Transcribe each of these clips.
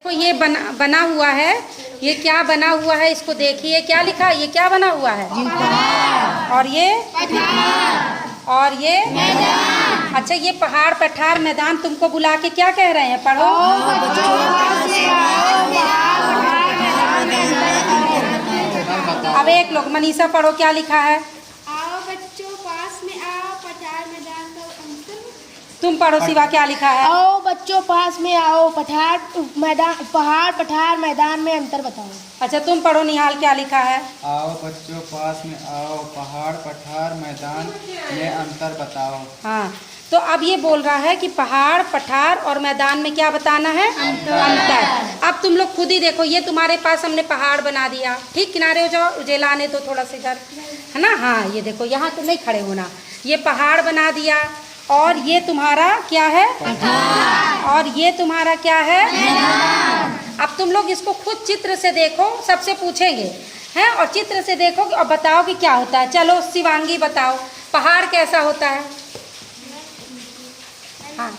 तो ये बना हुआ है, ये क्या बना हुआ है इसको देखिए, क्या लिखा है, ये क्या बना हुआ है, और ये मैदान। अच्छा, ये पहाड़ पठार मैदान तुमको बुला के क्या कह रहे हैं, पढ़ो। अब एक लोग मनीषा पढ़ो, क्या लिखा है। आओ बच्चों पास में आओ, पठार मैदान का अंतर। तुम पढ़ो शिवा, क्या लिखा है। आओ बच्चों पास में आओ, पठार मैदान, पहाड़ पठार मैदान में अंतर बताओ। अच्छा, तुम पढ़ो निहाल, क्या लिखा है। आओ बच्चों पास में आओ, पहाड़ पठार मैदान में अंतर बताओ। हाँ, तो अब ये बोल रहा है कि पहाड़ पठार और मैदान में क्या बताना है, अंतर। अब तुम लोग खुद ही देखो, ये तुम्हारे पास हमने पहाड़ बना दिया, ठीक, किनारे हो जाओ, उजेला आने तो थोड़ा सा इधर, है ना। हाँ, ये देखो, यहाँ तो नहीं खड़े होना, ये पहाड़ बना दिया, और ये तुम्हारा क्या है, और ये तुम्हारा क्या है, अब तुम लोग इसको खुद चित्र से देखो, सबसे पूछेंगे हैं, और चित्र से देखो और बताओ कि क्या होता है। चलो शिवांगी बताओ, पहाड़ कैसा होता है। हाँ,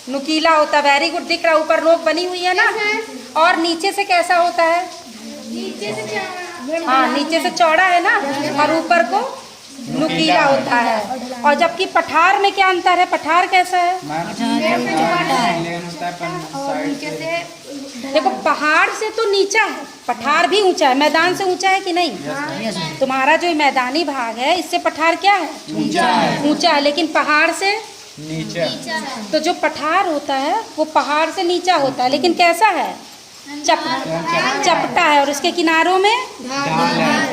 नुकीला होता है, वेरी गुड, दिख रहा, ऊपर नोक बनी हुई है ना। और नीचे से कैसा होता है, नीचे से हाँ, नीचे से चौड़ा है ना, और ऊपर को नुकीला होता है। और जबकि पठार में क्या अंतर है, पठार कैसा है, देखो पहाड़ से तो नीचा है, पठार भी ऊंचा है, मैदान से ऊंचा है कि नहीं। तुम्हारा जो मैदानी भाग है, इससे पठार क्या है, ऊंचा है, लेकिन पहाड़ से नीचे। तो जो पठार होता है वो पहाड़ से नीचा होता है, लेकिन कैसा है, चपटा है, और उसके किनारों में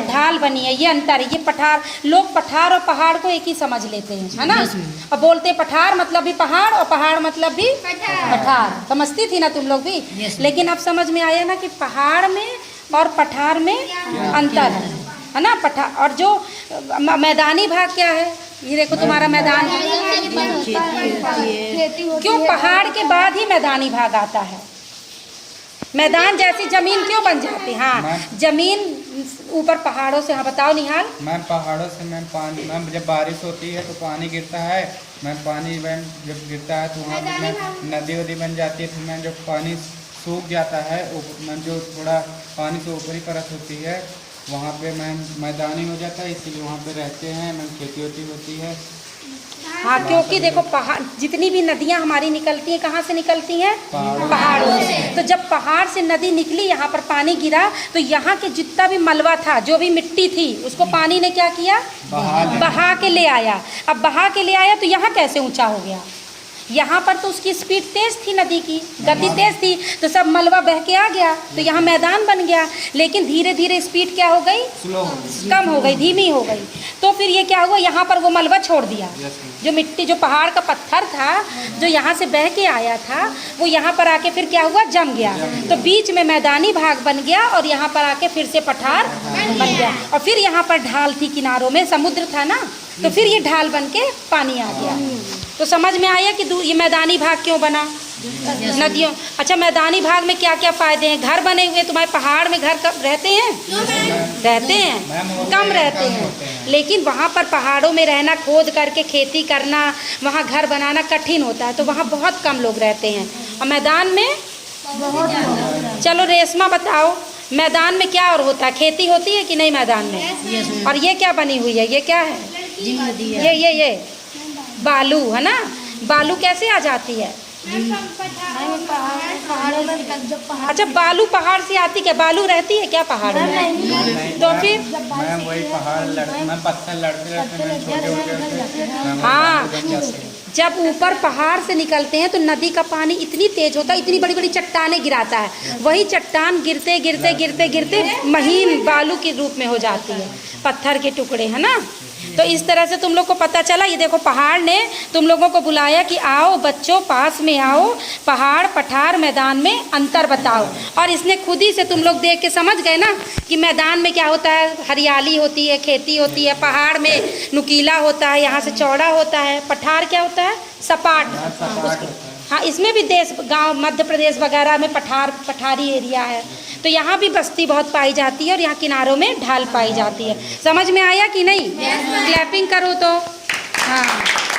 ढाल बनी है, ये अंतर है। ये पठार, लोग पठार और पहाड़ को एक ही समझ लेते हैं, है ना, और बोलते पठार मतलब भी पहाड़ और पहाड़ मतलब भी पठार। समझती थी ना तुम लोग भी, लेकिन अब समझ में आया ना कि पहाड़ में और पठार में अंतर है ना। पठार और जो मैदानी भाग क्या है, ये देखो तुम्हारा मैदान, क्यों पहाड़ के बाद ही मैदानी भाग आता है। मैदान जैसी जमीन क्यों बन जाती है, हाँ, जमीन ऊपर पहाड़ों से। हाँ बताओ निहाल। मैम पहाड़ों से मैम पानी, मैम जब बारिश होती है तो पानी गिरता है, मैम पानी मैम जब गिरता है तो वहाँ पर मैम नदी वदी बन जाती है, तो मैम जब पानी सूख जाता है, मैम जो थोड़ा पानी से ऊपरी परत होती है वहाँ पे मैम मैदानी हो जाता है, इसीलिए वहाँ पे रहते हैं, मैम खेती होती है। हाँ, क्योंकि देखो पहाड़, जितनी भी नदियाँ हमारी निकलती हैं, कहाँ से निकलती हैं, पहाड़ों से। तो जब पहाड़ से नदी निकली, यहाँ पर पानी गिरा, तो यहाँ के जितना भी मलबा था, जो भी मिट्टी थी, उसको पानी ने क्या किया, बहा के ले आया। अब बहा के ले आया तो यहाँ कैसे ऊंचा हो गया, यहाँ पर तो उसकी स्पीड तेज थी, नदी की गति तेज थी, तो सब मलबा बह के आ गया, तो यहाँ मैदान बन गया। लेकिन धीरे धीरे स्पीड क्या हो गई, कम हो गई, धीमी हो गई। तो फिर ये क्या हुआ, यहाँ पर वो मलबा छोड़ दिया, जो मिट्टी, जो पहाड़ का पत्थर था, जो यहाँ से बह के आया था, वो यहाँ पर आके फिर क्या हुआ, जम गया। तो बीच में मैदानी भाग बन गया, और यहाँ पर आके फिर से पठार बन गया। और फिर यहाँ पर ढाल थी, किनारों में समुद्र था ना, तो फिर ये ढाल बन के पानी आ गया। तो समझ में आया कि ये मैदानी भाग क्यों बना, नदियों। अच्छा, मैदानी भाग में क्या क्या फायदे हैं, घर बने हुए, तुम्हारे पहाड़ में घर कब रहते हैं, रहते हैं, कम रहते हैं, लेकिन वहाँ पर पहाड़ों में रहना, खोद करके खेती करना, वहाँ घर बनाना कठिन होता है, तो वहाँ बहुत कम लोग रहते हैं। और मैदान में बहुत। चलो रेशमा बताओ, मैदान में क्या और होता है, खेती होती है कि नहीं मैदान में। और ये क्या बनी हुई है, ये क्या है, ये बालू है ना, बालू कैसे आ जाती है, अच्छा बालू पहाड़ से आती, क्या बालू रहती है क्या पहाड़ में, तो फिर मैम वही पहाड़ मैम पत्थर लड़ते छोटे। हाँ, जब ऊपर पहाड़ से निकलते हैं तो नदी का पानी इतनी तेज होता है, इतनी बड़ी बड़ी चट्टानें गिराता है, वही चट्टान गिरते गिरते गिरते गिरते महीन बालू के रूप में हो जाती है, पत्थर के टुकड़े, है ना। तो इस तरह से तुम लोग को पता चला। ये देखो पहाड़ ने तुम लोगों को बुलाया कि आओ बच्चों पास में आओ, पहाड़ पठार मैदान में अंतर बताओ। और इसने खुद ही से तुम लोग देख के समझ गए ना कि मैदान में क्या होता है, हरियाली होती है, खेती होती है, पहाड़ में नुकीला होता है, यहाँ से चौड़ा होता है, पठार क्या होता है, सपाट। हाँ, इसमें भी देश, गांव, मध्य प्रदेश वगैरह में पठारी एरिया है, तो यहाँ भी बस्ती बहुत पाई जाती है, और यहाँ किनारों में ढाल पाई जाती है। समझ में आया कि नहीं, क्लैपिंग करो तो। हाँ।